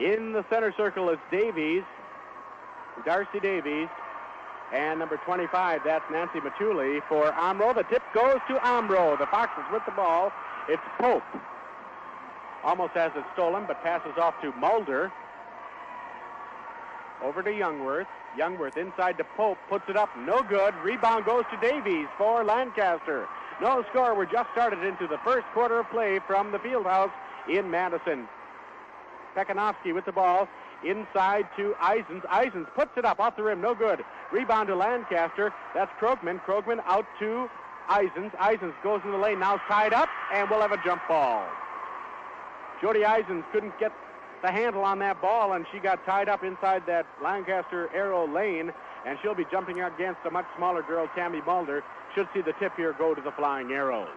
In the center circle is Davies, Darcy Davies, and number 25, that's Nancy Matuli for Omro. The tip goes to Omro. The Foxes with the ball. It's Pope. Almost has it stolen, but passes off to Mulder. Over to Youngworth. Youngworth inside to Pope, puts it up, no good. Rebound goes to Davies for Lancaster. No score. We're just started into the first quarter of play from the Fieldhouse in Madison. Pekanowski with the ball inside to Eisens. Eisens puts it up off the rim, no good. Rebound to Lancaster. That's Krogman. Krogman out to Eisens. Eisens goes in the lane, now tied up, and we'll have a jump ball. Jody Eisens couldn't get the handle on that ball, and she got tied up inside that Lancaster Arrow lane, and she'll be jumping against a much smaller girl, Tammy Mulder. Should see the tip here go to the Flying Arrows.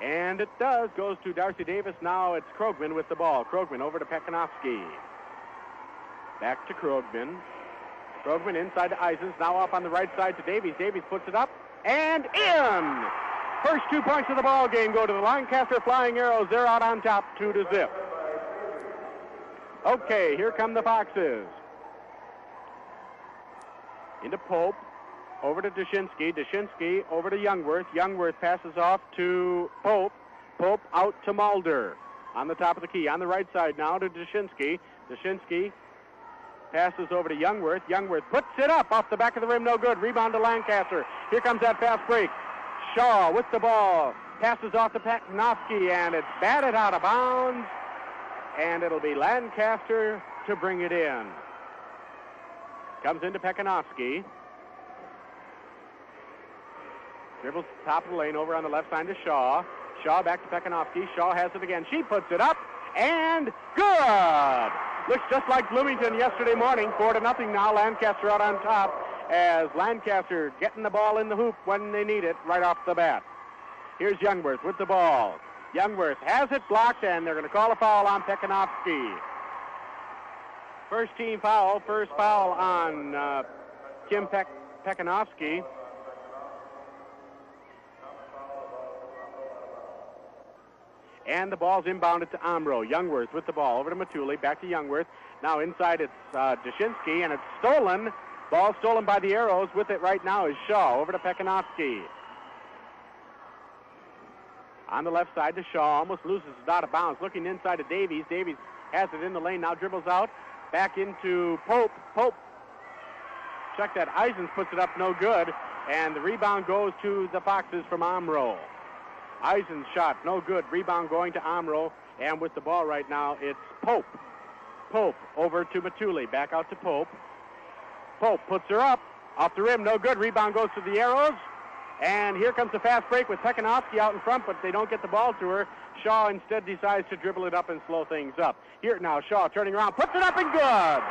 And it does. Goes to Darcy Davis. Now it's Krogman with the ball. Krogman over to Pekanowski. Back to Krogman. Krogman inside to Eisens. Now up on the right side to Davies. Davies puts it up and in. First 2 points of the ball game go to the Lancaster Flying Arrows. They're out on top, 2-0. Okay, here come the Foxes. Into Pope. Over to Dushinsky. Dushinsky over to Youngworth. Youngworth passes off to Pope. Pope out to Mulder. On the top of the key. On the right side now to Dushinsky. Dushinsky passes over to Youngworth. Youngworth puts it up off the back of the rim. No good. Rebound to Lancaster. Here comes that fast break. Shaw with the ball. Passes off to Pekanowski, and it's batted out of bounds. And it'll be Lancaster to bring it in. Comes into Pekanowski. Dribbles top of the lane over on the left side to Shaw. Shaw back to Pekanowski. Shaw has it again. She puts it up, and good! Looks just like Bloomington yesterday morning. 4-0 now. Lancaster out on top as Lancaster getting the ball in the hoop when they need it right off the bat. Here's Youngworth with the ball. Youngworth has it blocked, and they're going to call a foul on Pekanowski. First team foul. First foul on Kim Pekanowski. And the ball's inbounded to Omro. Youngworth with the ball over to Matuli. Back to Youngworth. Now inside it's Dushinsky, and it's stolen. Ball stolen by the Arrows. With it right now is Shaw. Over to Pekanowski. On the left side to Shaw. Almost loses it out of bounds. Looking inside to Davies. Davies has it in the lane. Now dribbles out. Back into Pope. Pope. Check that. Eisens puts it up. No good. And the rebound goes to the Foxes from Omro. Eisen's shot, no good. Rebound going to Omro. And with the ball right now, it's Pope. Pope over to Matuli. Back out to Pope. Pope puts her up. Off the rim, no good. Rebound goes to the Arrows. And here comes the fast break with Pekanowski out in front, but they don't get the ball to her. Shaw instead decides to dribble it up and slow things up. Here now, Shaw turning around, puts it up and good!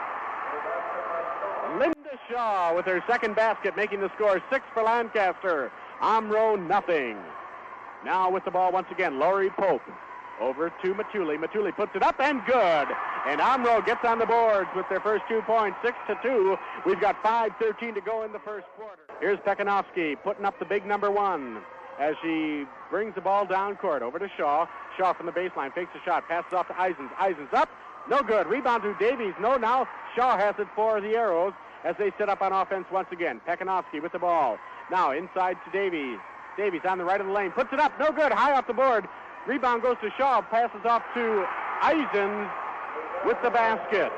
Linda Shaw with her second basket, making the score 6 for Lancaster. Omro, nothing. Now with the ball once again, Laurie Pope over to Matuli. Matuli puts it up and good. And Omro gets on the boards with their first 2 points, 6-2. We've got 5:13 to go in the first quarter. Here's Pekanowski putting up the big number 1 as she brings the ball down court over to Shaw. Shaw from the baseline fakes a shot, passes off to Eisens. Eisens up, no good. Rebound to Davies. No, now Shaw has it for the Arrows as they set up on offense once again. Pekanowski with the ball. Now inside to Davies. Davies on the right of the lane, puts it up, no good, high off the board. Rebound goes to Shaw, passes off to Eisens with the basket.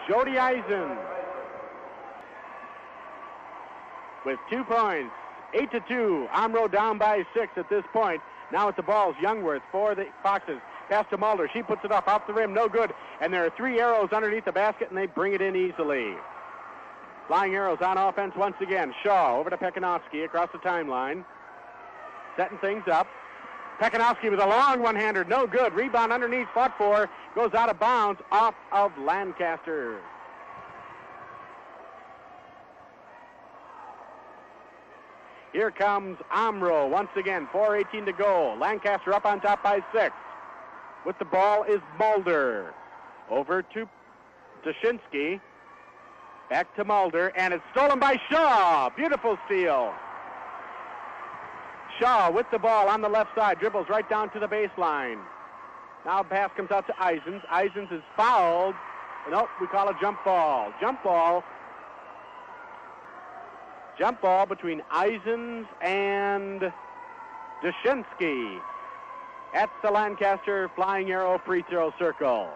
Jody Eisens with 2 points, 8-2. Omro down by 6 at this point. Now at the ball's Youngworth for the Foxes. Pass to Mulder, she puts it up off the rim, no good. And there are 3 Arrows underneath the basket, and they bring it in easily. Flying Arrows on offense once again. Shaw over to Pekanowski across the timeline. Setting things up. Pekanowski with a long one-hander, no good. Rebound underneath, fought for, goes out of bounds, off of Lancaster. Here comes Omro once again, 4:18 to go. Lancaster up on top by 6. With the ball is Mulder. Over to Dushinsky. Back to Mulder, and it's stolen by Shaw. Beautiful steal. Shaw with the ball on the left side, dribbles right down to the baseline. Now pass comes out to Eisens. Eisens is fouled. Nope, we call a jump ball. Jump ball. Jump ball between Eisens and Dushinsky at the Lancaster Flying Arrow free throw circle.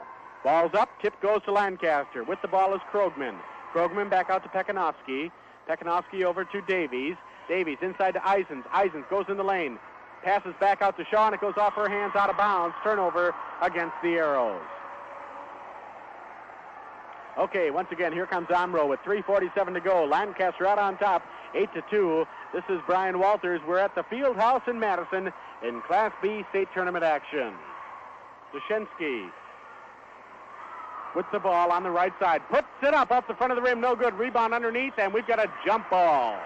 Ball's up, tip goes to Lancaster. With the ball is Krogman. Krogman back out to Pekanowski. Pekanowski over to Davies. Davies inside to Eisens. Eisens goes in the lane. Passes back out to Shaw, and it goes off her hands out of bounds. Turnover against the Arrows. Okay, once again, here comes Omro with 3:47 to go. Lancaster out on top, 8-2. This is Brian Walters. We're at the Field House in Madison in Class B state tournament action. Dushinsky with the ball on the right side. Puts it up off the front of the rim. No good. Rebound underneath, and we've got a jump ball.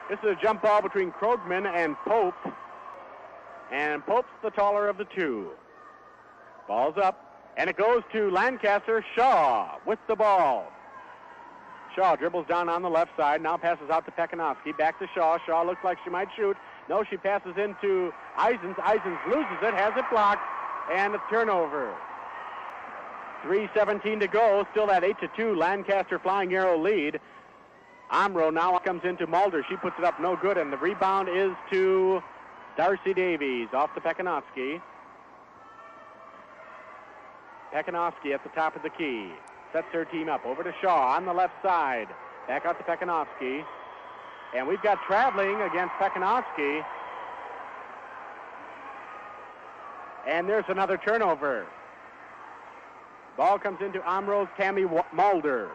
This is a jump ball between Krogman and Pope. And Pope's the taller of the two. Ball's up. And it goes to Lancaster. Shaw with the ball. Shaw dribbles down on the left side. Now passes out to Pekanowski. Back to Shaw. Shaw looks like she might shoot. No, she passes into Eisens. Eisens loses it, has it blocked, and a turnover. 3:17 to go. Still that 8-2 Lancaster Flying Arrow lead. Omro now comes into Mulder. She puts it up, no good, and the rebound is to Darcy Davies off to Pekanowski. Pekanowski at the top of the key. Sets her team up. Over to Shaw on the left side. Back out to Pekanowski. And we've got traveling against Pekanowski. And there's another turnover. Ball comes into Omro's Tammy Mulder.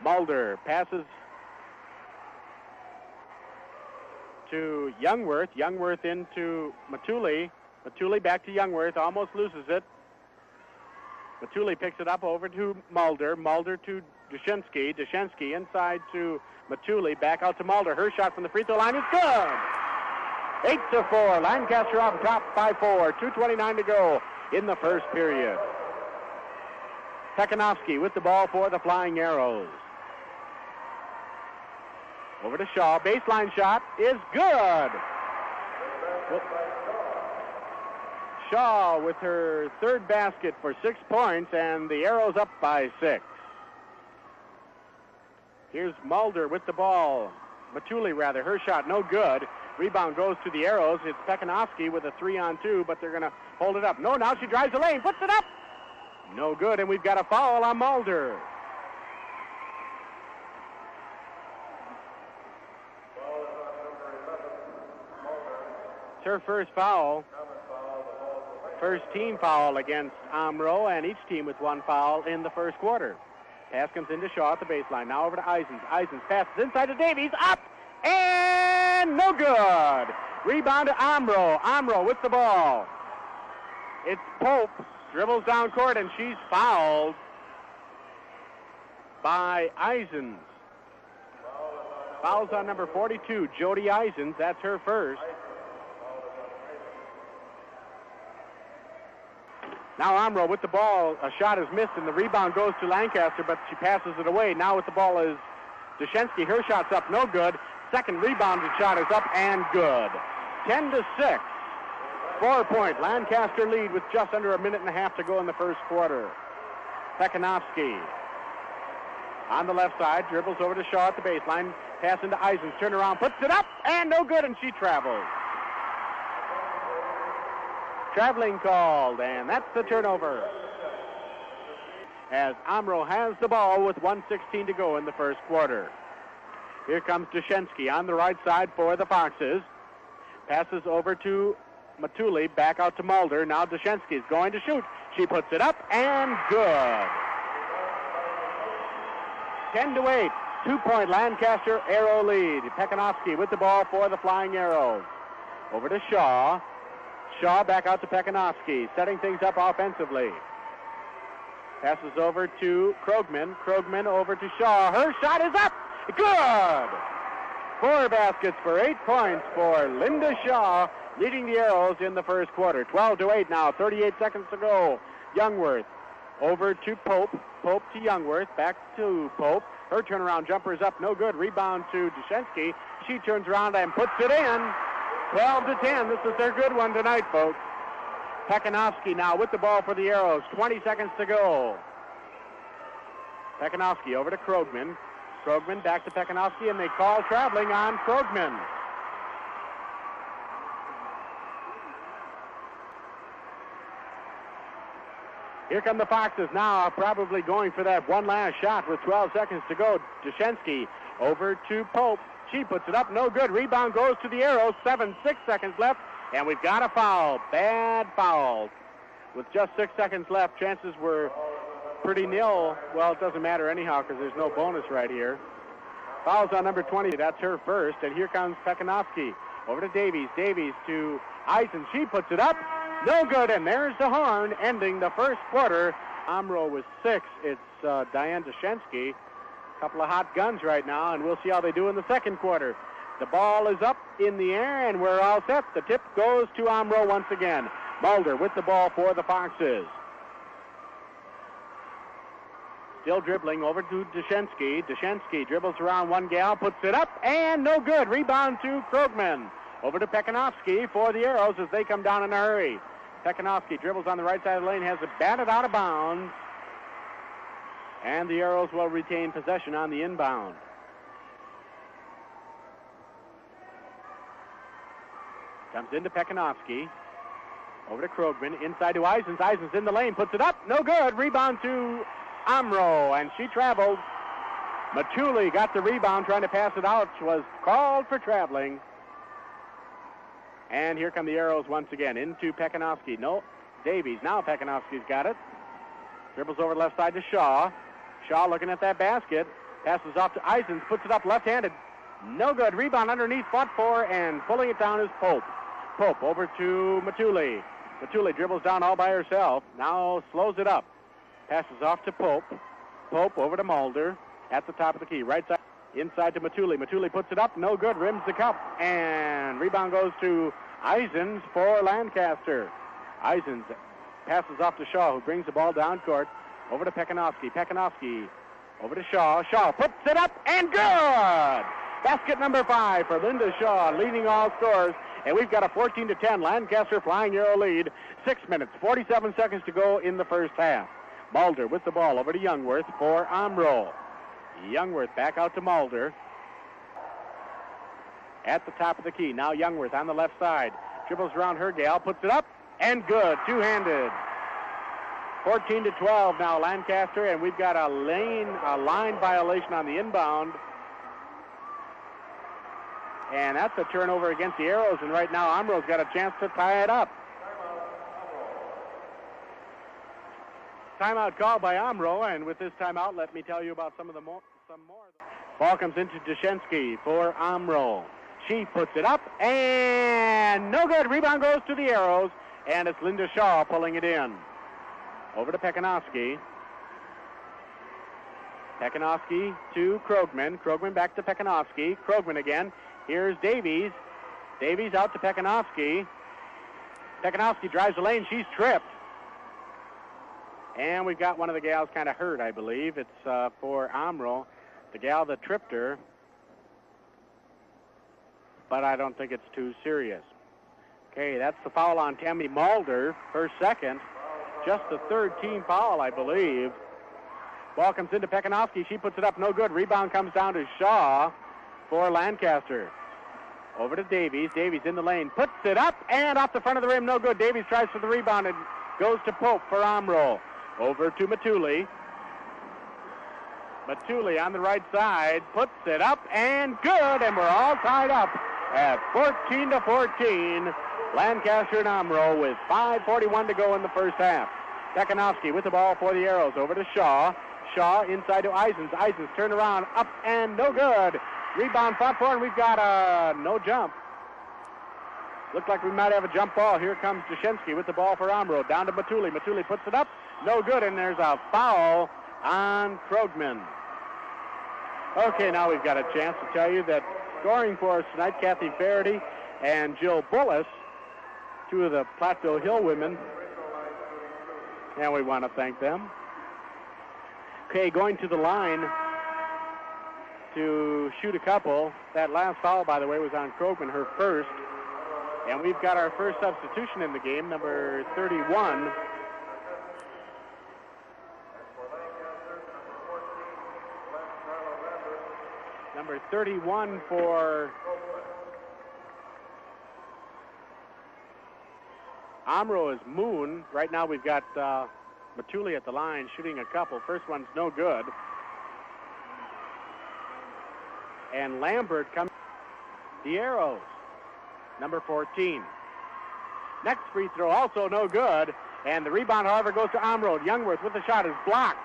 Mulder passes to Youngworth. Youngworth into Matuli. Matuli back to Youngworth. Almost loses it. Matuli picks it up over to Mulder. Mulder to Dushinsky. Dushinsky inside to Matuli. Back out to Mulder. Her shot from the free throw line is good. 8-4. Lancaster off top by 4. 2:29 to go in the first period. Pekanowski with the ball for the Flying Arrows. Over to Shaw. Baseline shot is good. Shaw with her third basket for 6 points, and the Arrows up by 6. Here's Mulder with the ball. Matuli, rather. Her shot no good. Rebound goes to the Arrows. It's Pekanowski with a 3-on-2, but they're going to hold it up. No, now she drives the lane. Puts it up. No good, and we've got a foul on Mulder. It's her first foul. First team foul against Omro, and each team with one foul in the first quarter. Pass comes into Shaw at the baseline. Now over to Eisens. Eisens passes inside to Davies. Up and no good. Rebound to Omro. Omro with the ball. It's Pope. Dribbles down court, and she's fouled by Eisens. Fouls on number 42, Jody Eisens. That's her first. Now Omro with the ball. A shot is missed, and the rebound goes to Lancaster, but she passes it away. Now with the ball is Dushinsky. Her shot's up, no good. Second rebounded shot is up and good. 10-6. 4-point Lancaster lead with just under a minute and a half to go in the first quarter. Pekanowski on the left side, dribbles over to Shaw at the baseline. Pass into Eisens, turn around, puts it up, and no good, and she travels. Traveling called, and that's the turnover. As Omro has the ball with 1:16 to go in the first quarter. Here comes Dushinsky on the right side for the Foxes. Passes over to Matuli, back out to Mulder. Now Dushinsky's going to shoot. She puts it up, and good. 10-8. 2-point Lancaster Arrow lead. Pekanowski with the ball for the Flying Arrows. Over to Shaw. Shaw back out to Pekanowski, setting things up offensively. Passes over to Krogman. Krogman over to Shaw. Her shot is up. Good. 4 baskets for 8 points for Linda Shaw, leading the Arrows in the first quarter. 12-8 now, 38 seconds to go. Youngworth over to Pope. Pope to Youngworth, back to Pope. Her turnaround jumper is up, no good. Rebound to Dushinsky. She turns around and puts it in. 12 to 10. This is their good one tonight, folks. Pekanowski now with the ball for the Arrows. 20 seconds to go. Pekanowski over to Krogman. Krogman back to Pekanowski, and they call traveling on Krogman. Here come the Foxes now, probably going for that one last shot with 12 seconds to go. Dushensky over to Pope. She puts it up, no good. Rebound goes to the Arrows. 6 seconds left, and we've got a foul. Bad foul. With just 6 seconds left, chances were pretty nil. Well, it doesn't matter anyhow because there's no bonus right here. Fouls on number 20. That's her first, and here comes Pekanowski. Over to Davies. Davies to Eisen. She puts it up. No good, and there's the horn ending the first quarter. Omro with 6. It's Diane Dushensky. A couple of hot guns right now, and we'll see how they do in the second quarter. The ball is up in the air, and we're all set. The tip goes to Omro once again. Mulder with the ball for the Foxes. Still dribbling over to Dushensky. Dushensky dribbles around one gal, puts it up, and no good. Rebound to Krogman. Over to Pekanowski for the Arrows as they come down in a hurry. Pekanowski dribbles on the right side of the lane, has it batted out of bounds. And the Arrows will retain possession on the inbound. Comes into Pekanowski. Over to Krogman, inside to Eisens. Eisens in the lane, puts it up, no good. Rebound to Omro, and she traveled. Matuli got the rebound, trying to pass it out. Was called for traveling. And here come the Arrows once again. Into Pekanowski. No, Davies. Now Pekanowski's got it. Dribbles over the left side to Shaw. Shaw looking at that basket. Passes off to Eisens. Puts it up left-handed. No good. Rebound underneath. Fought for, and pulling it down is Pope. Pope over to Matuli. Matuli dribbles down all by herself. Now slows it up. Passes off to Pope. Pope over to Mulder at the top of the key. Right side. Inside to Matuli. Matuli puts it up. No good. Rims the cup. And rebound goes to Eisens for Lancaster. Eisens passes off to Shaw, who brings the ball down court. Over to Pekanowski. Pekanowski over to Shaw. Shaw puts it up and good! Basket number 5 for Linda Shaw, leading all scorers. And we've got a 14 to 10 Lancaster Flying Arrow lead. 6 minutes, 47 seconds to go in the first half. Mulder with the ball over to Youngworth for Omro. Youngworth back out to Mulder. At the top of the key. Now Youngworth on the left side. Dribbles around her gal, puts it up, and good. Two-handed. 14 to 12 now Lancaster, and we've got a line violation on the inbound. And that's a turnover against the Arrows, and right now Omro's got a chance to tie it up. Timeout called by Omro, and with this timeout, let me tell you about some more. Ball comes into Dushensky for Omro. She puts it up, and no good. Rebound goes to the Arrows, and it's Linda Shaw pulling it in. Over to Pekanowski. Pekanowski to Krogman. Krogman back to Pekanowski. Krogman again. Here's Davies. Davies out to Pekanowski. Pekanowski drives the lane. She's tripped. And we've got one of the gals kind of hurt, I believe. It's for Omro, the gal that tripped her. But I don't think it's too serious. Okay, that's the foul on Tammy Mulder, her second. Just the third team foul, I believe. Ball comes into Pekanowski. She puts it up, no good. Rebound comes down to Shaw for Lancaster. Over to Davies. Davies in the lane. Puts it up, and off the front of the rim, no good. Davies tries for the rebound and goes to Pope for Omro. Over to Matuli. Matuli on the right side. Puts it up, and good. And we're all tied up at 14 to 14. Lancaster and Omro with 5:41 to go in the first half. Pekanowski with the ball for the Arrows. Over to Shaw. Shaw inside to Eisens. Eisens turn around, up and no good. Rebound fought for, and we've got a no jump. Looked like we might have a jump ball. Here comes Dushensky with the ball for Omro. Down to Matuli. Matuli puts it up. No good, and there's a foul on Krogman. Okay, now we've got a chance to tell you that scoring for us tonight, Kathy Faraday and Jill Bullis, two of the Platteville Hill women, and we want to thank them. Okay, going to the line to shoot a couple. That last foul, by the way, was on Krogman, her first. And we've got our first substitution in the game, number 31. Number 31 for Omro is Moon. Right now we've got Matuli at the line shooting a couple. First one's no good. And Lambert comes. The arrows. Number 14. Next free throw also no good. And the rebound, however, goes to Omro. Youngworth with the shot is blocked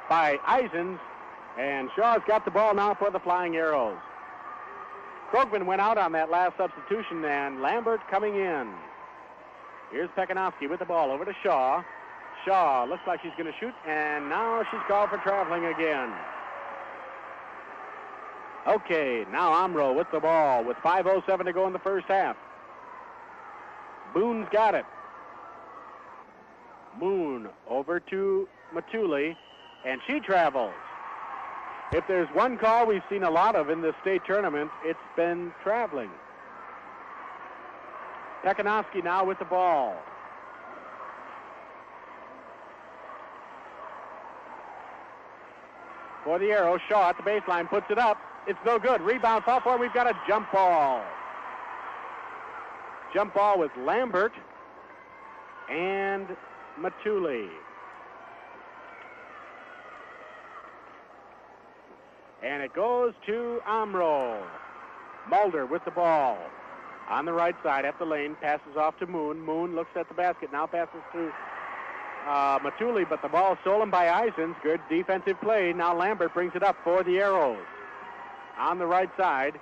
by Eisens. And Shaw's got the ball now for the Flying Arrows. Krogman went out on that last substitution, and Lambert coming in. Here's Pekanowski with the ball over to Shaw. Shaw looks like she's going to shoot, and now she's called for traveling again. Okay, now Omro with the ball with 5:07 to go in the first half. Boone's got it. Moon over to Matuli, and she travels. If there's one call we've seen a lot of in this state tournament, it's been traveling. Pekanowski now with the ball. For the arrow, Shaw at the baseline puts it up. It's no good. Rebound, foul for, we've got a jump ball. Jump ball with Lambert and Matuli. And it goes to Omro. Mulder with the ball. On the right side at the lane, passes off to Moon. Moon looks at the basket, now passes to Matuli, but the ball stolen by Eisens. Good defensive play. Now Lambert brings it up for the Arrows. On the right side,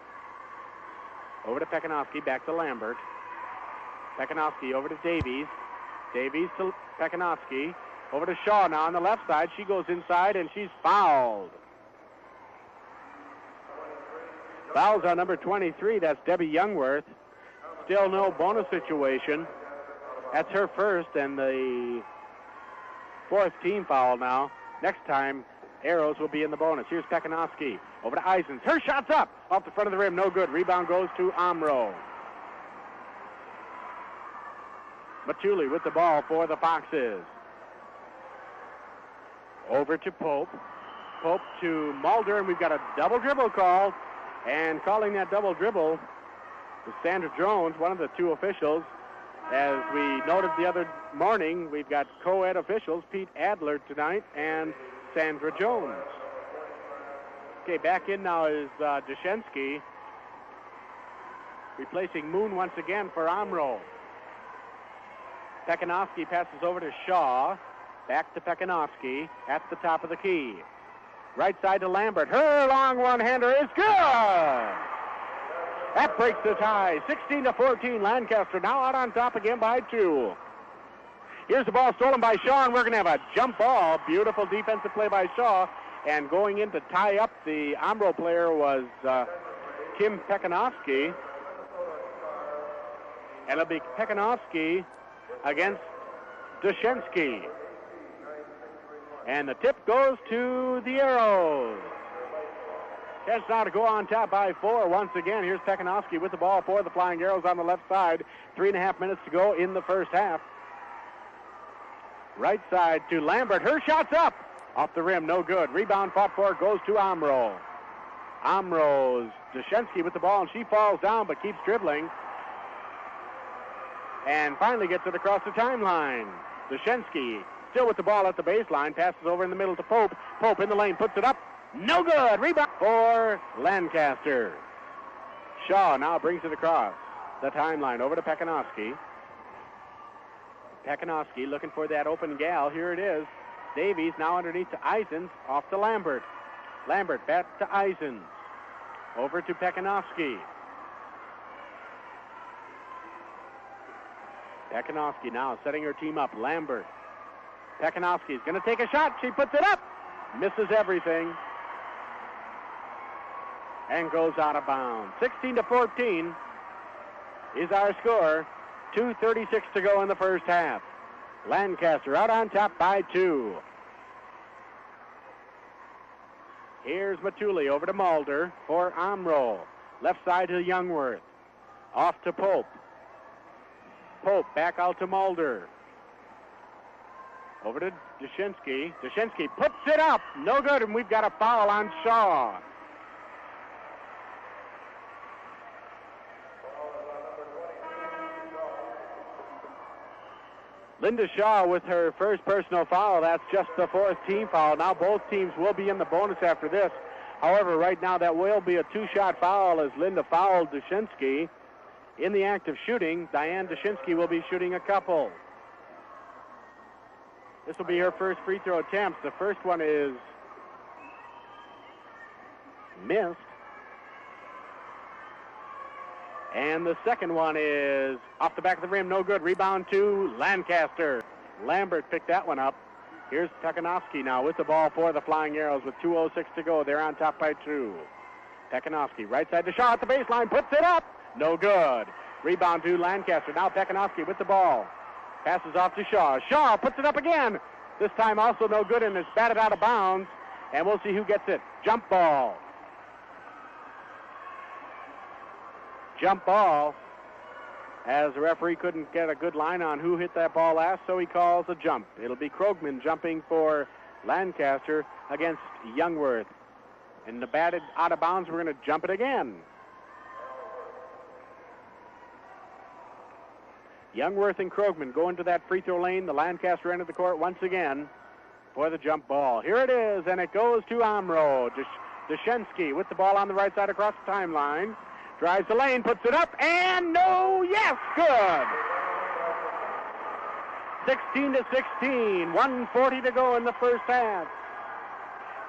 over to Pekanowski, back to Lambert. Pekanowski over to Davies. Davies to Pekanowski. Over to Shaw now on the left side. She goes inside, and she's fouled. Fouls on number 23. That's Debbie Youngworth. Still no bonus situation. That's her first and the fourth team foul now. Next time, Arrows will be in the bonus. Here's Pekanowski over to Eisens. Her shot's up off the front of the rim. No good. Rebound goes to Omro. Matuli with the ball for the Foxes. Over to Pope. Pope to Mulder, and we've got a double dribble call. And calling that double dribble is Sandra Jones, one of the two officials. As we noted the other morning, we've got co-ed officials, Pete Adler tonight and Sandra Jones. Okay, back in now is Dushensky, replacing Moon once again for Omro. Pekanowski passes over to Shaw, back to Pekanowski at the top of the key. Right side to Lambert. Her long one-hander is good. That breaks the tie. 16-14. Lancaster now out on top again by 2. Here's the ball stolen by Shaw, and we're going to have a jump ball. Beautiful defensive play by Shaw. And going in to tie up the Omro player was Kim Pekanowski. And it'll be Pekanowski against Dushensky. And the tip goes to the Arrows. Chance now to go on top by 4 once again. Here's Pekanowski with the ball for the Flying Arrows on the left side. 3.5 minutes to go in the first half. Right side to Lambert. Her shot's up. Off the rim, no good. Rebound fought for, goes to Omro. Omro's Dushensky with the ball, and she falls down but keeps dribbling. And finally gets it across the timeline. Dushensky still with the ball at the baseline, passes over in the middle to Pope. Pope in the lane, puts it up. No good. Rebound for Lancaster. Shaw now brings it across the timeline over to Pekanowski. Pekanowski looking for that open gal. Here it is. Davies now underneath to Eisens, off to Lambert. Lambert back to Eisens. Over to Pekanowski. Pekanowski now setting her team up. Lambert. Pekanowski's going to take a shot. She puts it up. Misses everything. And goes out of bounds. 16-14 is our score. 2:36 to go in the first half. Lancaster out on top by 2. Here's Matuli over to Mulder for Omro. Left side to Youngworth. Off to Pope. Pope. Back out to Mulder. Over to Dushinsky. Dushinsky puts it up. No good, and we've got a foul on Shaw. Linda Shaw with her first personal foul. That's just the fourth team foul. Now both teams will be in the bonus after this. However, right now that will be a two-shot foul as Linda fouled Dushinsky. In the act of shooting, Diane Dushinsky will be shooting a couple. This will be her first free throw attempt. The first one is missed. And the second one is off the back of the rim, no good. Rebound to Lancaster. Lambert picked that one up. Here's Pekanowski now with the ball for the Flying Arrows with 2:06 to go. They're on top by 2. Pekanowski, right side to Shaw at the baseline, puts it up. No good. Rebound to Lancaster. Now Pekanowski with the ball. Passes off to Shaw. Shaw puts it up again. This time also no good, and it's batted out of bounds. And we'll see who gets it. Jump ball. Jump ball, as the referee couldn't get a good line on who hit that ball last, so he calls a jump. It'll be Krogman jumping for Lancaster against Youngworth. And the batted out of bounds, we're going to jump it again. Youngworth and Krogman go into that free throw lane, the Lancaster end of the court once again for the jump ball. Here it is, and it goes to Omro. Dushinsky with the ball on the right side across the timeline. Drives the lane, puts it up, and no, yes, good. 16-16, 1:40 to go in the first half.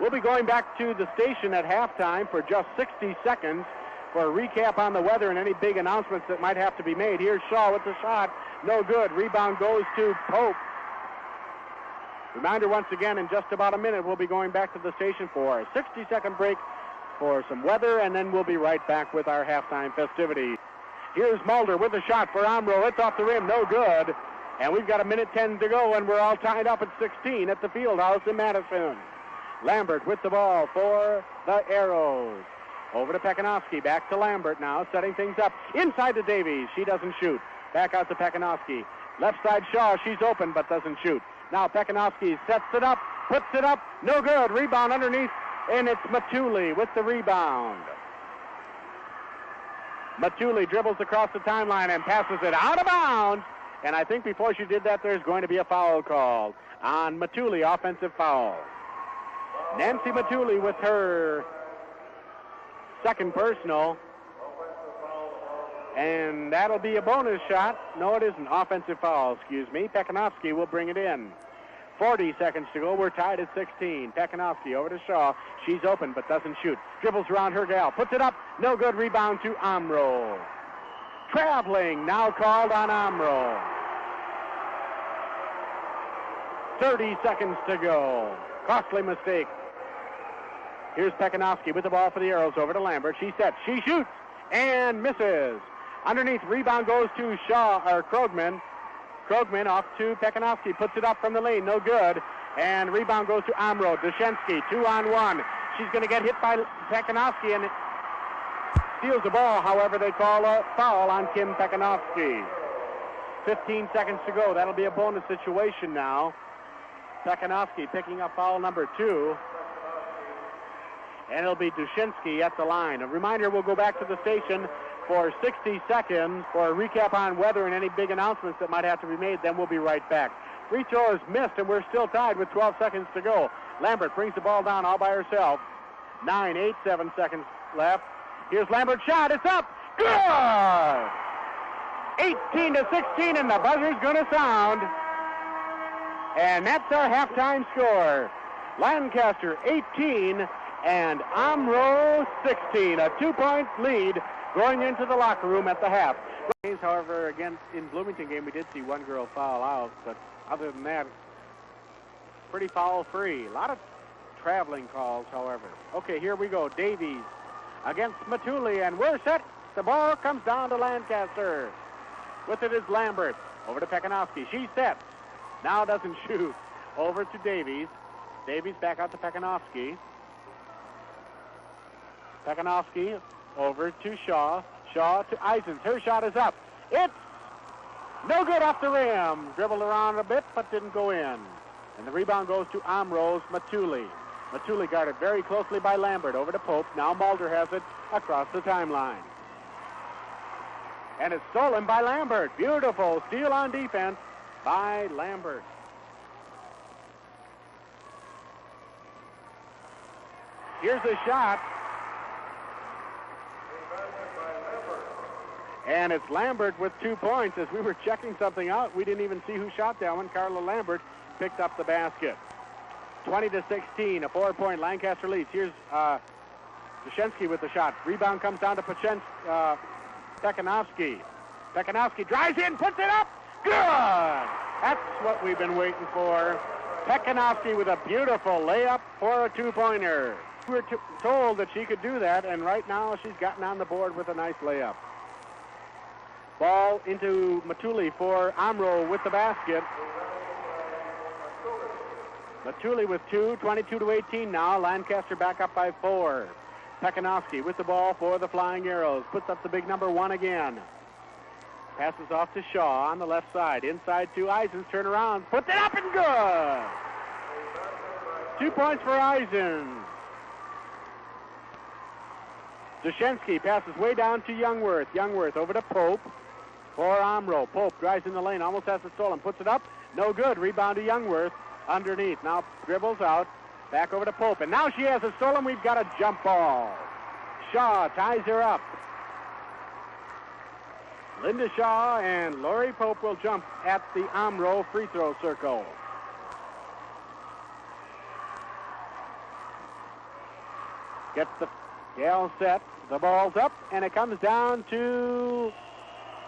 We'll be going back to the station at halftime for just 60 seconds for a recap on the weather and any big announcements that might have to be made. Here's Shaw with the shot, no good. Rebound goes to Pope. Reminder once again, in just about a minute, we'll be going back to the station for a 60-second break for some weather, and then we'll be right back with our halftime festivity. Here's Mulder with a shot for Omro. It's off the rim, no good. And we've got 1:10 to go, and we're all tied up at 16 at the Fieldhouse in Madison. Lambert with the ball for the Arrows. Over to Pekanowski, back to Lambert now, setting things up. Inside to Davies, she doesn't shoot. Back out to Pekanowski. Left side Shaw, she's open but doesn't shoot. Now Pekanowski sets it up, puts it up, no good. Rebound underneath. And it's Matuli with the rebound. Matuli dribbles across the timeline and passes it out of bounds. And I think before she did that, there's going to be a foul called on Matuli, offensive foul. Nancy Matuli with her second personal. And that'll be a bonus shot. No, it isn't. Offensive foul, excuse me. Pekanowski will bring it in. 40 seconds to go. We're tied at 16. Pekanowski over to Shaw. She's open but doesn't shoot. Dribbles around her gal. Puts it up. No good. Rebound to Omro. Traveling now called on Omro. 30 seconds to go. Costly mistake. Here's Pekanowski with the ball for the Arrows over to Lambert. She sets. She shoots and misses. Underneath, rebound goes to Krogman. Krogman off to Pekanowski, puts it up from the lane, no good. And rebound goes to Omro. Dushinsky, 2-on-1. She's going to get hit by Pekanowski and steals the ball. However, they call a foul on Kim Pekanowski. 15 seconds to go. That'll be a bonus situation now. Pekanowski picking up foul number 2. And it'll be Dushinsky at the line. A reminder, we'll go back to the station for 60 seconds for a recap on weather and any big announcements that might have to be made. Then we'll be right back. Free throw is missed, and we're still tied with 12 seconds to go. Lambert brings the ball down all by herself. 7 seconds left. Here's Lambert's shot. It's up. Good! 18-16, and the buzzer's going to sound. And that's our halftime score. Lancaster 18 and Omro 16. A 2-point lead going into the locker room at the half. However, again, in Bloomington game, we did see one girl foul out, but other than that, pretty foul-free. A lot of traveling calls, however. Okay, here we go. Davies against Matuli, and we're set. The ball comes down to Lancaster. With it is Lambert. Over to Pekanowski. She sets. Now doesn't shoot. Over to Davies. Davies back out to Pekanowski. Pekanowski over to Shaw. Shaw to Eisens. Her shot is up. It's No good off the rim. Dribbled around a bit, but didn't go in. And the rebound goes to Omro's Matuli. Matuli guarded very closely by Lambert. Over to Pope. Now Mulder has it across the timeline. And it's stolen by Lambert. Beautiful steal on defense by Lambert. Here's a shot. And it's Lambert with 2 points. As we were checking something out, we didn't even see who shot that one. Carla Lambert picked up the basket. 20-16, a 4-point Lancaster leads. Here's Dushensky with the shot. Rebound comes down to Pekanowski. Pekanowski drives in, puts it up. Good! That's what we've been waiting for. Pekanowski with a beautiful layup for a 2-pointer. We were told that she could do that, and right now she's gotten on the board with a nice layup. Ball into Matuli for Omro with the basket. Matuli with 2, 22-18 now. Lancaster back up by 4. Pekanowski with the ball for the Flying Arrows. Puts up the big number 1 again. Passes off to Shaw on the left side. Inside to Eisens. Turn around. Puts it up and good. 2 points for Eisens. Dushensky passes way down to Youngworth. Youngworth over to Pope for Omro. Pope drives in the lane. Almost has it stolen. Puts it up. No good. Rebound to Youngworth. Underneath. Now dribbles out. Back over to Pope. And now she has it stolen. We've got a jump ball. Shaw ties her up. Linda Shaw and Lori Pope will jump at the Omro free throw circle. Gets the gal set. The ball's up, and it comes down to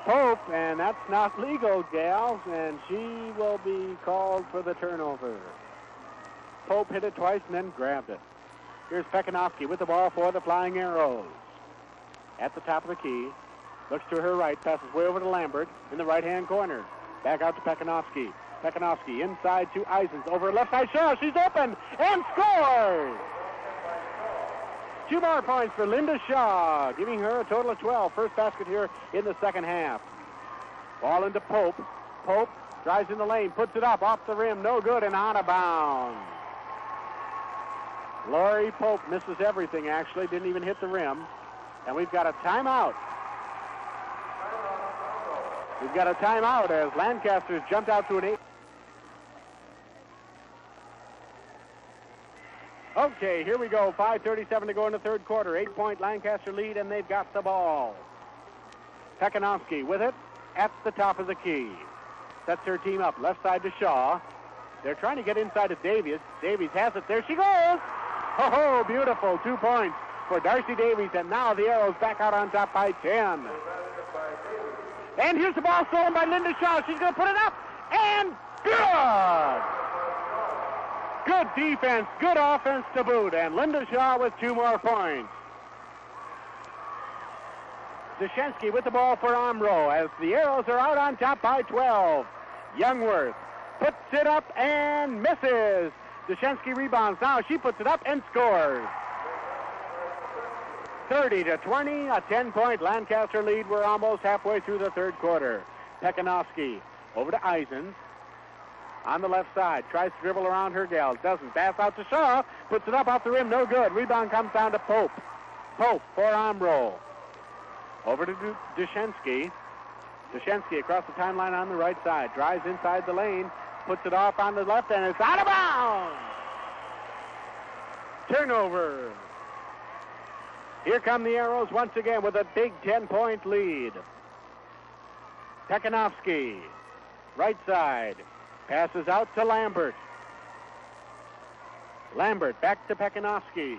Pope, and that's not legal, gals, and she will be called for the turnover. Pope hit it twice and then grabbed it. Here's Pekanowski with the ball for the Flying Arrows. At the top of the key. Looks to her right, passes way over to Lambert in the right-hand corner. Back out to Pekanowski. Pekanowski inside to Eisens. Over left side, Shaw. She's open and scores! 2 more points for Linda Shaw, giving her a total of 12. First basket here in the second half. Ball into Pope. Pope drives in the lane, puts it up off the rim. No good and out of bounds. Lori Pope misses everything, actually. Didn't even hit the rim. And we've got a timeout. We've got a timeout as Lancaster's jumped out to an 8. Okay, here we go. 5:37 to go in the third quarter. 8-point Lancaster lead, and they've got the ball. Pekanowski with it at the top of the key. Sets her team up. Left side to Shaw. They're trying to get inside to Davies. Davies has it. There she goes. Oh, beautiful. 2 points for Darcy Davies, and now the Arrows back out on top by 10. And here's the ball stolen by Linda Shaw. She's going to put it up, and good! Good defense, good offense to boot, and Linda Shaw with 2 more points. Dushensky with the ball for Omro as the Arrows are out on top by 12. Youngworth puts it up and misses. Dushensky rebounds. Now she puts it up and scores. 30-20, a 10-point Lancaster lead. We're almost halfway through the third quarter. Pekanowski over to Eisens. On the left side, tries to dribble around her gals. Doesn't. Pass out to Shaw. Puts it up off the rim. No good. Rebound comes down to Pope. Pope for Omro. Over to Dushensky. Dushensky across the timeline on the right side. Drives inside the lane. Puts it off on the left, and it's out of bounds. Turnover. Here come the Arrows once again with a big 10-point lead. Pekanowski, right side. Passes out to Lambert. Lambert back to Pekanowski.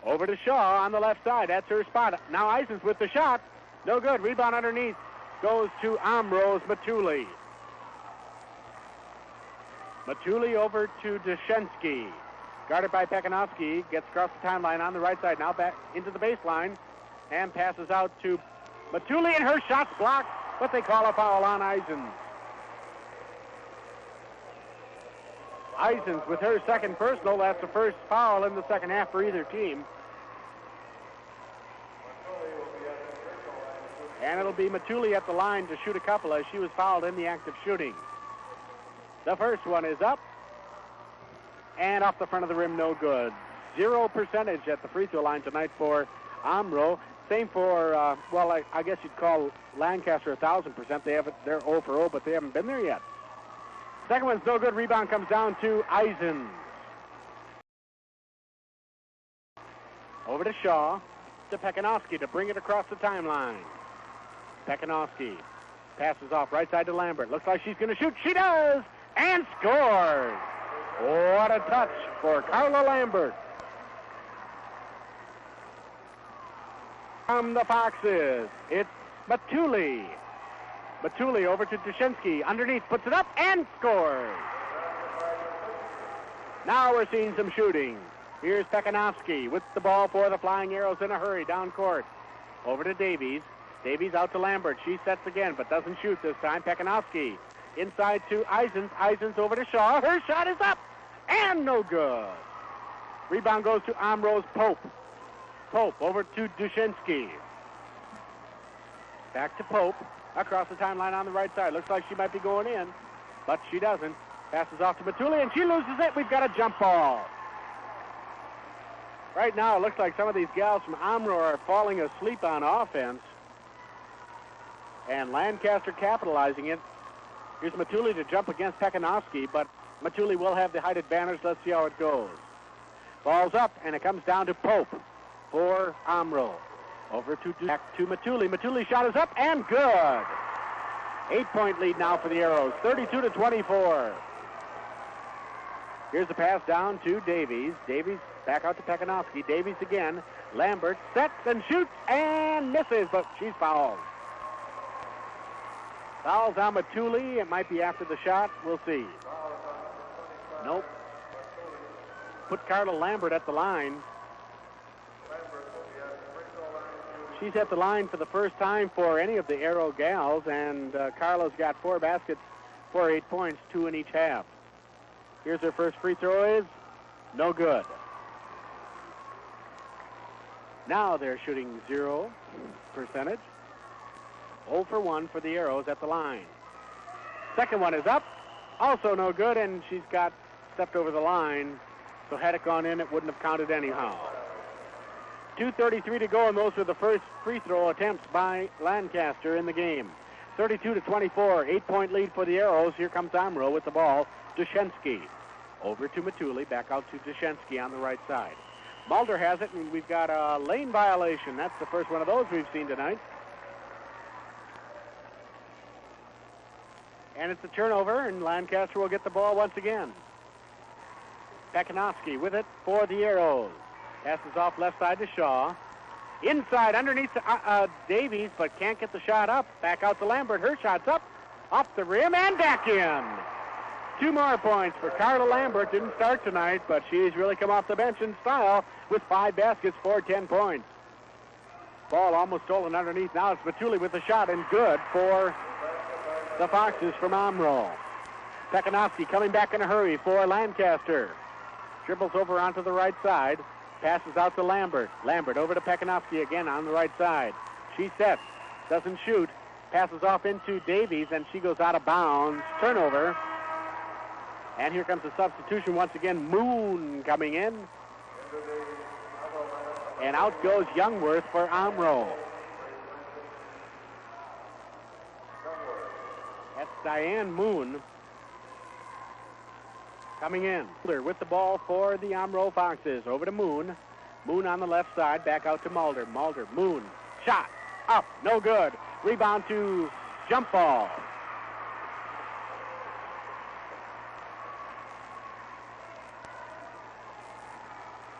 Over to Shaw on the left side. That's her spot. Now Eisens with the shot. No good. Rebound underneath. Goes to Omro's Matuli. Matuli over to Dushensky. Guarded by Pekanowski. Gets across the timeline on the right side. Now back into the baseline. And passes out to Matuli, and her shot's blocked. What they call a foul on Eisens. Eisens with her second personal. That's the first foul in the second half for either team. And it'll be Matuli at the line to shoot a couple as she was fouled in the act of shooting. The first one is up. And off the front of the rim, no good. 0% at the free throw line tonight for Omro. Same for, I guess you'd call Lancaster 1,000%. They're 0 for 0, but they haven't been there yet. Second one's no good. Rebound comes down to Eisen. Over to Shaw, to Pekanowski to bring it across the timeline. Pekanowski passes off right side to Lambert. Looks like she's going to shoot. She does! And scores! What a touch for Carla Lambert. From the Foxes, it's Matuli. Matuli over to Dushensky. Underneath, puts it up and scores. Now we're seeing some shooting. Here's Pekanowski with the ball for the Flying Arrows in a hurry down court. Over to Davies. Davies out to Lambert. She sets again, but doesn't shoot this time. Pekanowski inside to Eisens. Eisens over to Shaw. Her shot is up and no good. Rebound goes to Omro's Pope. Pope over to Dushensky. Back to Pope. Across the timeline on the right side. Looks like she might be going in, but she doesn't. Passes off to Matuli, and she loses it. We've got a jump ball. Right now, it looks like some of these gals from Omro are falling asleep on offense. And Lancaster capitalizing it. Here's Matuli to jump against Pekanowski, but Matuli will have the height advantage. Let's see how it goes. Ball's up, and it comes down to Pope for Omro. Over to back to Matuli. Matuli's shot is up and good. 8-point lead now for the Arrows, 32-24. Here's the pass down to Davies. Davies back out to Pekanowski. Davies again. Lambert sets and shoots and misses, but she's fouled. Fouls on Matuli. It might be after the shot. We'll see. Nope. Put Carla Lambert at the line. She's at the line for the first time for any of the Arrow gals, and Carla's got 4 baskets for 8 points, 2 in each half. Here's her first free throw is no good. Now they're shooting 0%. 0 for 1 for the Arrows at the line. Second one is up, also no good, and she's got stepped over the line. So had it gone in, it wouldn't have counted anyhow. 2:33 to go, and those were the first free throw attempts by Lancaster in the game. 32-24, 8-point lead for the Arrows. Here comes Omro with the ball. Dushensky over to Matuli, back out to Dushensky on the right side. Mulder has it, and we've got a lane violation. That's the first one of those we've seen tonight. And it's a turnover, and Lancaster will get the ball once again. Pekanowski with it for the Arrows. Passes off left side to Shaw. Inside, underneath to Davies, but can't get the shot up. Back out to Lambert. Her shot's up, off the rim, and back in. 2 more points for Carla Lambert. Didn't start tonight, but she's really come off the bench in style with 5 baskets for 10 points. Ball almost stolen underneath. Now it's Matuli with the shot, and good for the Foxes from Omro. Pekanowski coming back in a hurry for Lancaster. Dribbles over onto the right side. Passes out to Lambert. Lambert over to Pekanowski again on the right side. She sets. Doesn't shoot. Passes off into Davies, and she goes out of bounds. Turnover. And here comes the substitution once again. Moon coming in. And out goes Youngworth for Omro. That's Diane Moon coming in. With the ball for the Omro Foxes. Over to Moon. Moon on the left side. Back out to Mulder. Mulder. Moon. Shot. Up. No good. Rebound to jump ball.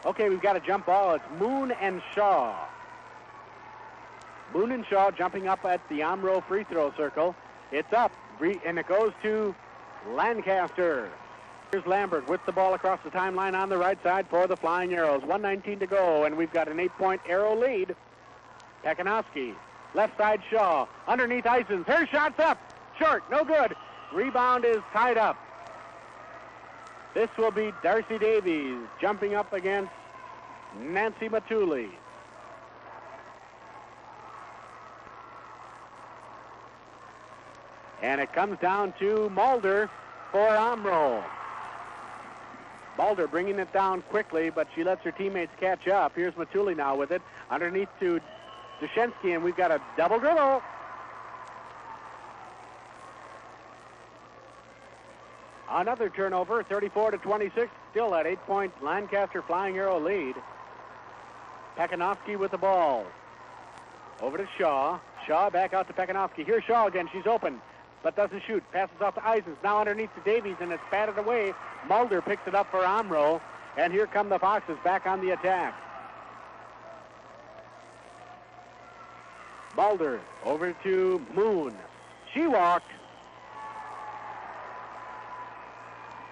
Okay, we've got a jump ball. It's Moon and Shaw. Moon and Shaw jumping up at the Omro free throw circle. It's up. And it goes to Lancaster. Here's Lambert with the ball across the timeline on the right side for the Flying Arrows. 1:19 to go, and we've got an 8-point Arrow lead. Pekanowski, left side Shaw, underneath Eisens. Her shot's up, short, no good. Rebound is tied up. This will be Darcy Davies jumping up against Nancy Matuli. And it comes down to Mulder for Omro. Mulder bringing it down quickly, but she lets her teammates catch up. Here's Matuli now with it. Underneath to Dushensky, and we've got a double dribble. Another turnover, 34-26. Still that 8-point Lancaster Flying Arrow lead. Pekanowski with the ball. Over to Shaw. Shaw back out to Pekanowski. Here's Shaw again. She's open, but doesn't shoot. Passes off to Eisens. Now underneath to Davies, and it's batted away. Mulder picks it up for Omro, and here come the Foxes back on the attack. Mulder over to Moon. She walked.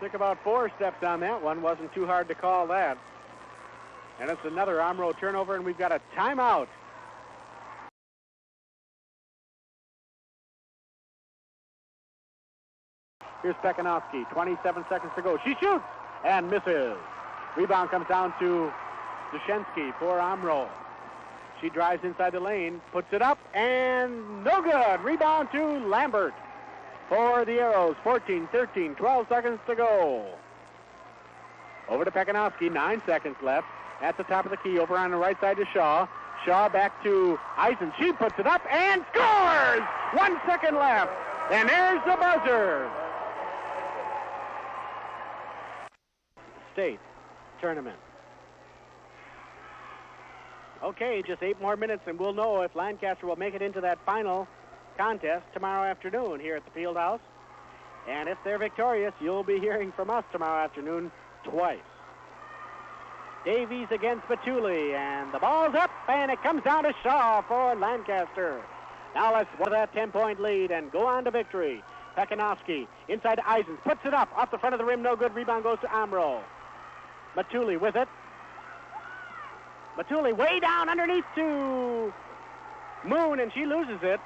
Took about 4 steps on that one. Wasn't too hard to call that. And it's another Omro turnover, and we've got a timeout. Here's Pekanowski, 27 seconds to go. She shoots and misses. Rebound comes down to Dushensky for Omro. She drives inside the lane, puts it up, and no good. Rebound to Lambert for the Arrows. 14, 13, 12 seconds to go. Over to Pekanowski, 9 seconds left. At the top of the key, over on the right side to Shaw. Shaw back to Eisen. She puts it up and scores! 1 second left. And there's the buzzer. State tournament. Okay, just 8 more minutes and we'll know if Lancaster will make it into that final contest tomorrow afternoon here at the field house. And if they're victorious, you'll be hearing from us tomorrow afternoon twice. Davies against Batuli, and the ball's up, and it comes down to Shaw for Lancaster. Now let's go to that 10-point lead and go on to victory. Pekanowski inside to Eisens, puts it up off the front of the rim, no good. Rebound goes to Omro. Matuli with it. Matuli way down underneath to Moon, and she loses it.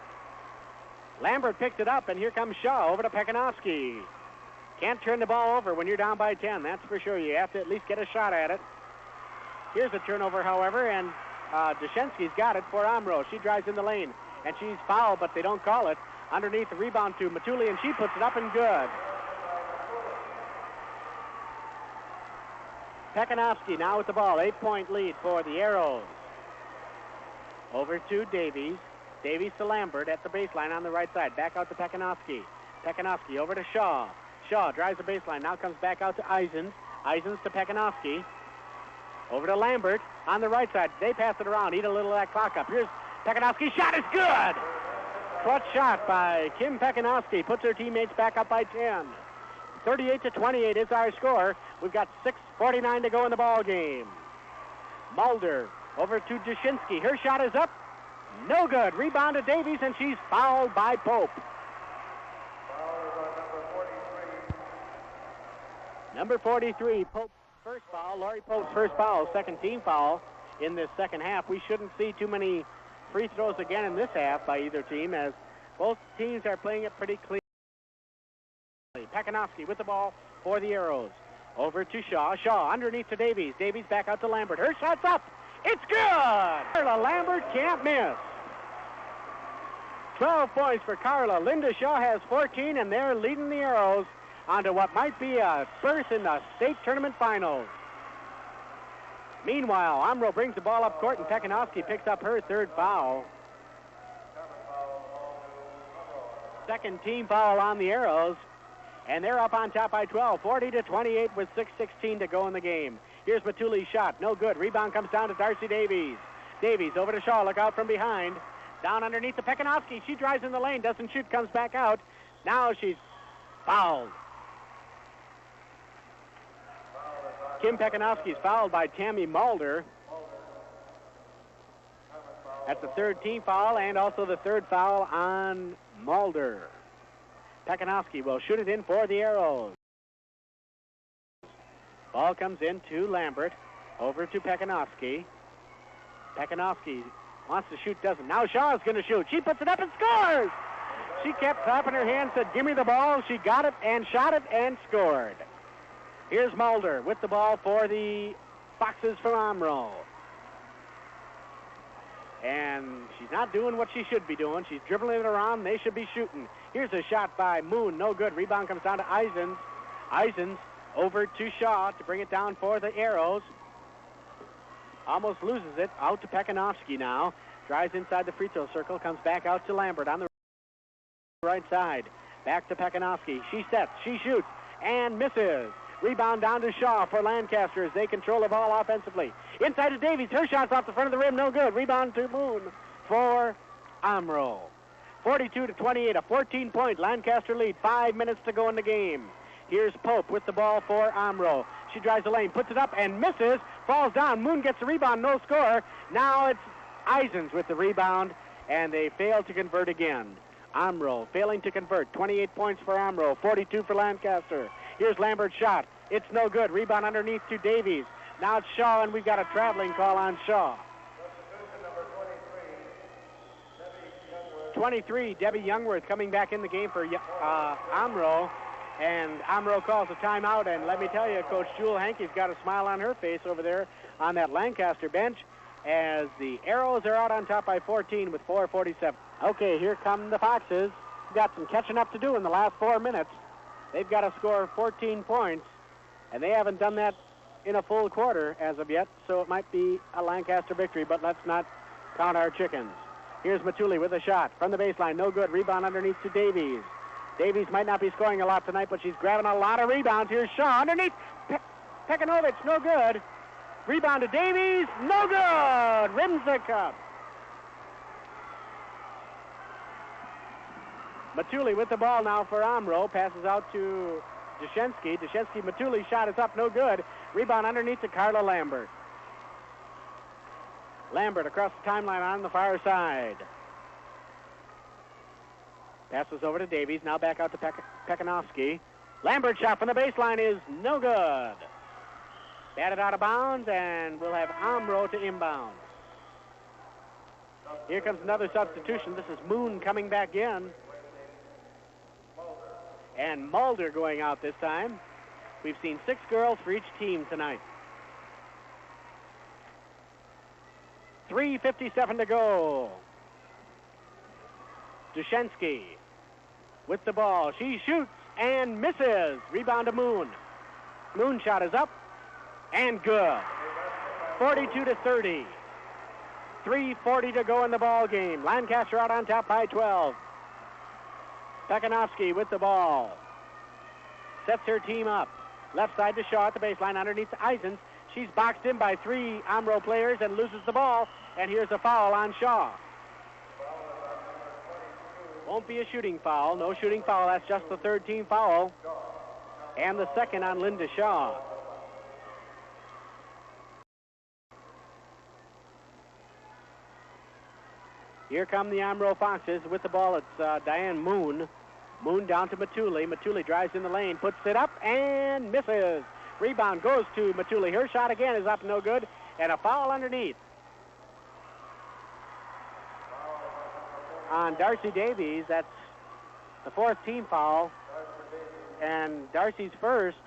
Lambert picked it up, and here comes Shaw over to Pekanowski. Can't turn the ball over when you're down by 10, that's for sure. You have to at least get a shot at it. Here's a turnover, however, and Dushensky's got it for Omro. She drives in the lane, and she's fouled, but they don't call it. Underneath the rebound to Matuli, and she puts it up and good. Pekanowski now with the ball. 8-point lead for the Arrows. Over to Davies. Davies to Lambert at the baseline on the right side. Back out to Pekanowski. Pekanowski over to Shaw. Shaw drives the baseline. Now comes back out to Eisens. Eisens to Pekanowski. Over to Lambert on the right side. They pass it around. Eat a little of that clock up. Here's Pekanowski. Shot is good. Clutch shot by Kim Pekanowski. Puts her teammates back up by 10. 38-28 is our score. We've got 6:49 to go in the ball game. Mulder over to Dushensky. Her shot is up. No good. Rebound to Davies, and she's fouled by Pope. Number 43, Pope. First foul, Laurie Pope's first foul, second team foul in this second half. We shouldn't see too many free throws again in this half by either team, as both teams are playing it pretty clean. Pekanowski with the ball for the Arrows. Over to Shaw. Shaw underneath to Davies. Davies back out to Lambert. Her shot's up. It's good! Carla Lambert can't miss. 12 points for Carla. Linda Shaw has 14, and they're leading the Arrows onto what might be a berth in the state tournament finals. Meanwhile, Omro brings the ball up court, and Pekanowski picks up her third foul. Second team foul on the Arrows, and they're up on top by 12, 40-28 with 6:16 to go in the game. Here's Matuli's shot, no good. Rebound comes down to Darcy Davies. Davies over to Shaw, look out from behind. Down underneath to Pekanowski. She drives in the lane, doesn't shoot, comes back out. Now she's fouled. Kim Pekanowski's fouled by Tammy Mulder. That's the third team foul and also the third foul on Mulder. Pekanowski will shoot it in for the Arrows. Ball comes in to Lambert. Over to Pekanowski. Pekanowski wants to shoot, doesn't. Now Shaw's going to shoot. She puts it up and scores! She kept clapping her hands, said, give me the ball. She got it and shot it and scored. Here's Mulder with the ball for the Foxes from Omro. And she's not doing what she should be doing. She's dribbling it around. They should be shooting. Here's a shot by Moon. No good. Rebound comes down to Eisens. Eisens over to Shaw to bring it down for the Arrows. Almost loses it. Out to Pekanowski now. Drives inside the free throw circle. Comes back out to Lambert on the right side. Back to Pekanowski. She sets. She shoots. And misses. Rebound down to Shaw for Lancaster as they control the ball offensively. Inside to Davies. Her shot's off the front of the rim. No good. Rebound to Moon for Omro. 42-28, a 14-point Lancaster lead. 5 minutes to go in the game. Here's Pope with the ball for Omro. She drives the lane, puts it up and misses. Falls down. Moon gets the rebound. No score. Now it's Eisens with the rebound, and they fail to convert again. Omro failing to convert. 28 points for Omro. 42 for Lancaster. Here's Lambert's shot. It's no good. Rebound underneath to Davies. Now it's Shaw, and we've got a traveling call on Shaw. 23, Debbie Youngworth coming back in the game for Omro. And Omro calls a timeout. And let me tell you, Coach Jewel Henke's got a smile on her face over there on that Lancaster bench as the Arrows are out on top by 14 with 4:47. Okay, here come the Foxes. Got some catching up to do in the last 4 minutes. They've got to score 14 points, and they haven't done that in a full quarter as of yet, so it might be a Lancaster victory, but let's not count our chickens. Here's Matuli with a shot from the baseline. No good. Rebound underneath to Davies. Davies might not be scoring a lot tonight, but she's grabbing a lot of rebounds. Here's Shaw underneath. Pekanovich, no good. Rebound to Davies. No good. Rims the cup. Matuli with the ball now for Omro. Passes out to Deshensky. Deshensky, Matuli's shot is up. No good. Rebound underneath to Carla Lambert. Lambert across the timeline on the far side. Passes over to Davies. Now back out to Pekanowski. Lambert shot from the baseline is no good. Batted out of bounds, and we'll have Omro to inbound. Here comes another substitution. This is Moon coming back in. And Mulder going out this time. We've seen 6 girls for each team tonight. 3:57 to go. Deshensky with the ball. She shoots and misses. Rebound to Moon. Moon shot is up and good. 42-30. 3:40 to go in the ball game. Lancaster out on top by 12. Pekanowski with the ball. Sets her team up. Left side to Shaw at the baseline underneath to Eisens. She's boxed in by 3 Omro players and loses the ball. And here's a foul on Shaw. Won't be a shooting foul. No shooting foul. That's just the 3rd team foul. And the 2nd on Linda Shaw. Here come the Omro Foxes with the ball. It's Diane Moon. Moon down to Matuli. Matuli drives in the lane, puts it up, and misses. Rebound goes to Matuli. Her shot again is up, no good, and a foul underneath. On Darcy Davies, that's the 4th team foul, and Darcy's first,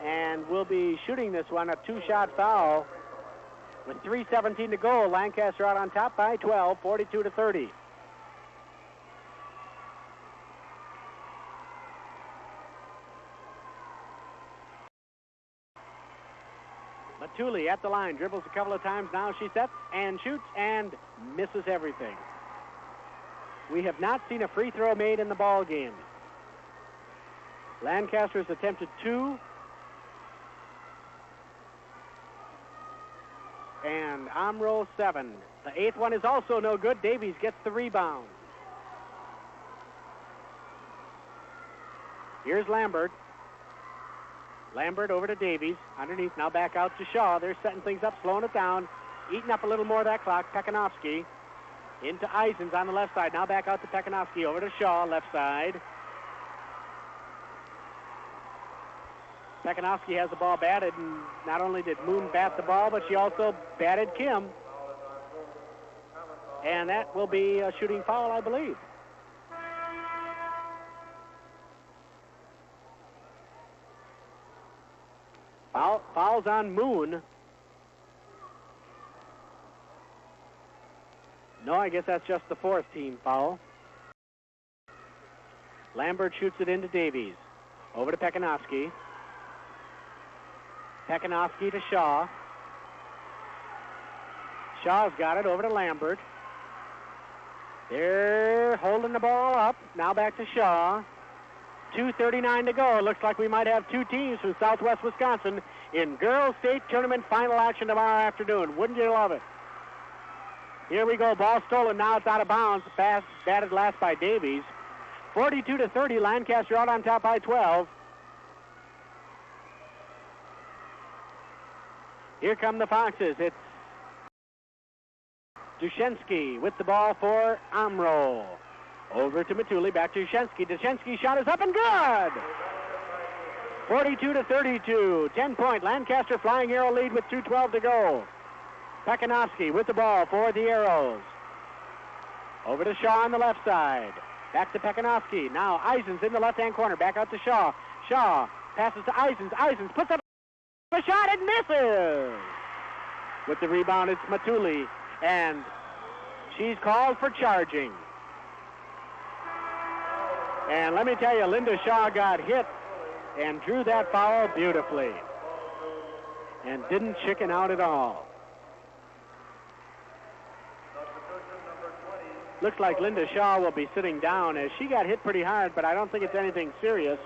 and we'll be shooting this one, a 2-shot foul. With 3:17 to go, Lancaster out on top by 12, 42-30. Matuli at the line, dribbles a couple of times. Now she sets and shoots and misses everything. We have not seen a free throw made in the ball game. Lancaster has attempted 2. And Omro 7. The 8th one is also no good. Davies gets the rebound. Here's Lambert. Lambert over to Davies. Underneath, now back out to Shaw. They're setting things up, slowing it down. Eating up a little more of that clock. Pekanowski into Eisens on the left side. Now back out to Pekanowski. Over to Shaw, left side. Pekanowski has the ball batted, and not only did Moon bat the ball, but she also batted Kim. And that will be a shooting foul, I believe. Fouls on Moon. No, I guess that's just the 4th team foul. Lambert shoots it into Davies. Over to Pekanowski. Pekanowski to Shaw. Shaw's got it over to Lambert. They're holding the ball up. Now back to Shaw. 2:39 to go. Looks like we might have two teams from Southwest Wisconsin in girls state tournament final action tomorrow afternoon. Wouldn't you love it? Here we go. Ball stolen. Now it's out of bounds. Pass batted last by Davies. 42-30. Lancaster out on top by 12. Here come the Foxes. It's Dushensky with the ball for Omro. Over to Matuli, back to Dushensky. Dushensky's shot is up and good! 42-32, 10-point Lancaster Flying Arrow lead with 2:12 to go. Pekanowski with the ball for the Arrows. Over to Shaw on the left side. Back to Pekanowski. Now Eisens in the left-hand corner. Back out to Shaw. Shaw passes to Eisens. Eisens puts up a shot and misses! With the rebound, it's Matuli. And she's called for charging. And let me tell you, Linda Shaw got hit and drew that foul beautifully. And didn't chicken out at all. Looks like Linda Shaw will be sitting down as she got hit pretty hard, but I don't think it's anything serious.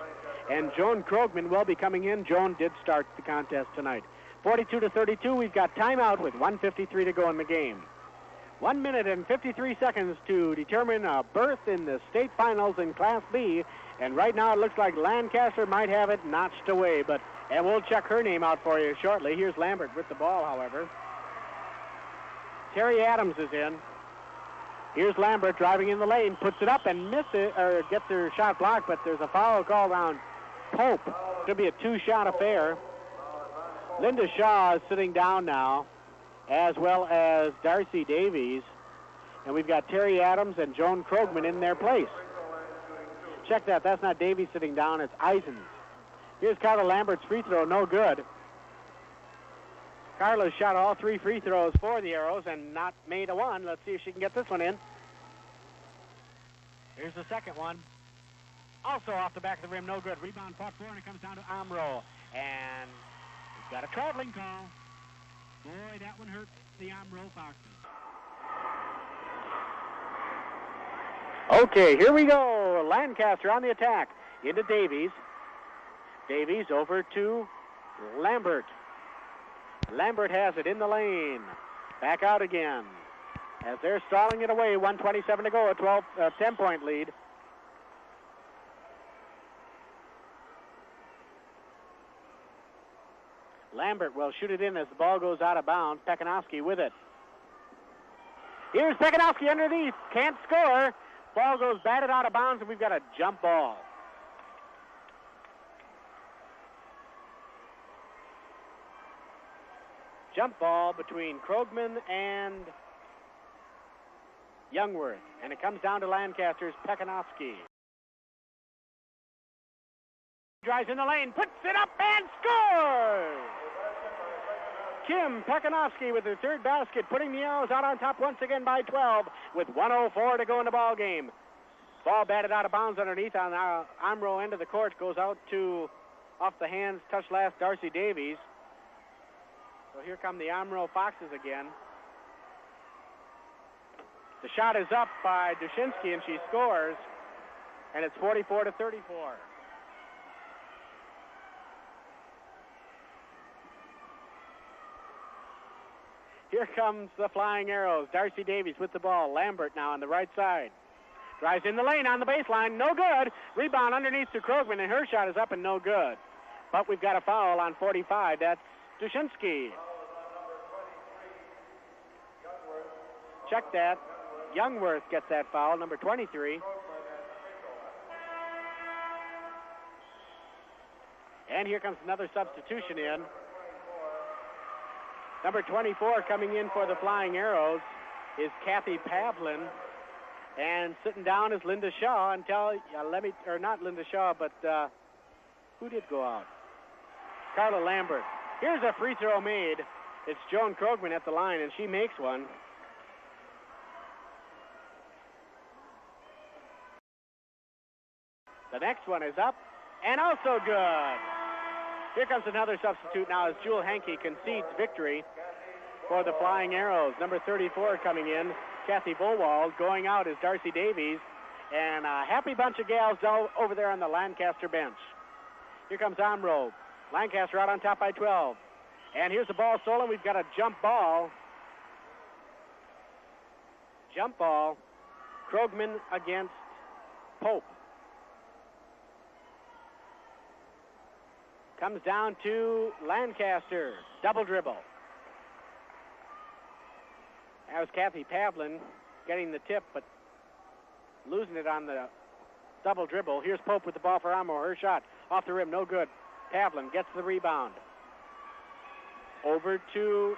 And Joan Krogman will be coming in. Joan did start the contest tonight. 42-32, we've got timeout with 1:53 to go in the game. 1 minute and 53 seconds to determine a berth in the state finals in Class B. And right now it looks like Lancaster might have it notched away. And we'll check her name out for you shortly. Here's Lambert with the ball, however. Terry Adams is in. Here's Lambert driving in the lane, puts it up and misses, or gets her shot blocked, but there's a foul called on Pope. It'll be a two-shot affair. Linda Shaw is sitting down now, as well as Darcy Davies. And we've got Terry Adams and Joan Krogman in their place. Check that. That's not Davies sitting down. It's Eisens. Here's Carla Lambert's free throw. No good. Carla shot all three free throws for the Arrows and not made a one. Let's see if she can get this one in. Here's the second one. Also off the back of the rim. No good. Rebound fought for, and it comes down to Omro. And we've got a traveling call. Boy, that one hurt the Omro Foxes. Okay, here we go. Lancaster on the attack. Into Davies. Davies over to Lambert. Lambert has it in the lane. Back out again. As they're stalling it away, 1:27 to go, a 10-point lead. Lambert will shoot it in as the ball goes out of bounds. Pekanowski with it. Here's Pekanowski underneath. Can't score. Ball goes batted out of bounds, and we've got a jump ball. Jump ball between Krogman and Youngworth. And it comes down to Lancaster's Pekanowski. Drives in the lane, puts it up, and scores! Kim Pekanowski with her third basket, putting the Arrows out on top once again by 12 with 1:04 to go in the ball game. Ball batted out of bounds underneath on our Omro end of the court. Goes out to, off the hands, touch last, Darcy Davies. So here come the Omro Foxes again. The shot is up by Dushensky, and she scores. And it's 44-34. Here comes the Flying Arrows. Darcy Davies with the ball. Lambert now on the right side. Drives in the lane on the baseline. No good. Rebound underneath to Krogman, and her shot is up and no good. But we've got a foul on 45. That's Dushensky. Check that. Youngworth gets that foul, number 23. And here comes another substitution in. Number 24 coming in for the Flying Arrows is Kathy Pavlin. And sitting down is Linda Shaw until, not Linda Shaw, but who did go out? Carla Lambert. Here's a free throw made. It's Joan Krogman at the line, and she makes one. The next one is up and also good. Here comes another substitute now as Jewel Henke concedes victory for the Flying Arrows. Number 34 coming in, Kathy Bowald. Going out is Darcy Davies. And a happy bunch of gals over there on the Lancaster bench. Here comes Omro. Lancaster out on top by 12. And here's the ball stolen. We've got a jump ball. Jump ball. Krogman against Pope. Comes down to Lancaster. Double dribble. That was Kathy Pavlin getting the tip, but losing it on the double dribble. Here's Pope with the ball for Omro. Her shot off the rim, no good. Pavlin gets the rebound. Over to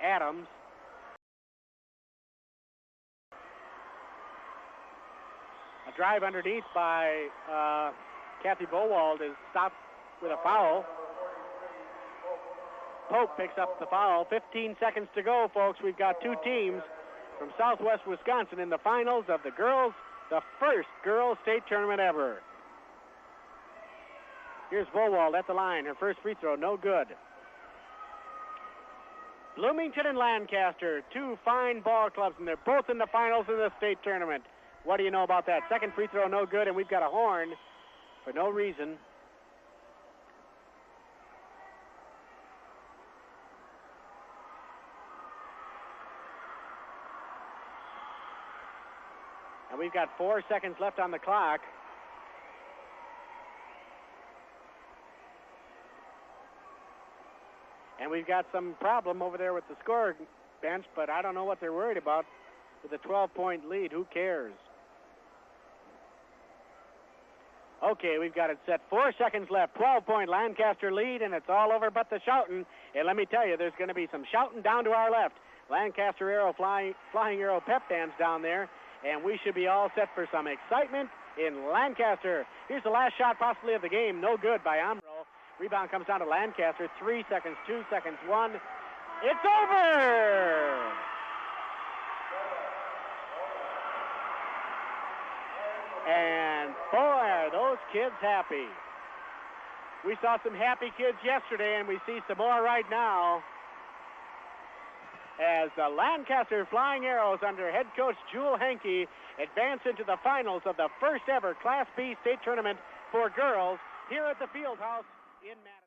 Adams. A drive underneath by Kathy Bowald is stopped with a foul. Pope picks up the foul. 15 seconds to go, folks. We've got two teams from Southwest Wisconsin in the finals of the first girls state tournament ever. Here's Bowald at the line. Her first free throw, no good. Bloomington and Lancaster, two fine ball clubs, and they're both in the finals of the state tournament. What do you know about that? Second free throw, no good, and we've got a horn for no reason. And we've got 4 seconds left on the clock. And we've got some problem over there with the score bench, but I don't know what they're worried about. With a 12-point lead, who cares? Okay, we've got it set. 4 seconds left. 12-point Lancaster lead, and it's all over but the shouting. And let me tell you, there's going to be some shouting down to our left. Lancaster Arrow Flying Arrow pep bands down there, and we should be all set for some excitement in Lancaster. Here's the last shot possibly of the game. No good by Omro. Rebound comes down to Lancaster. 3 seconds, 2 seconds, 1. It's over! And boy, are those kids happy. We saw some happy kids yesterday, and we see some more right now as the Lancaster Flying Arrows under head coach Jewel Henke advance into the finals of the first ever Class B state tournament for girls here at the Fieldhouse in Madison.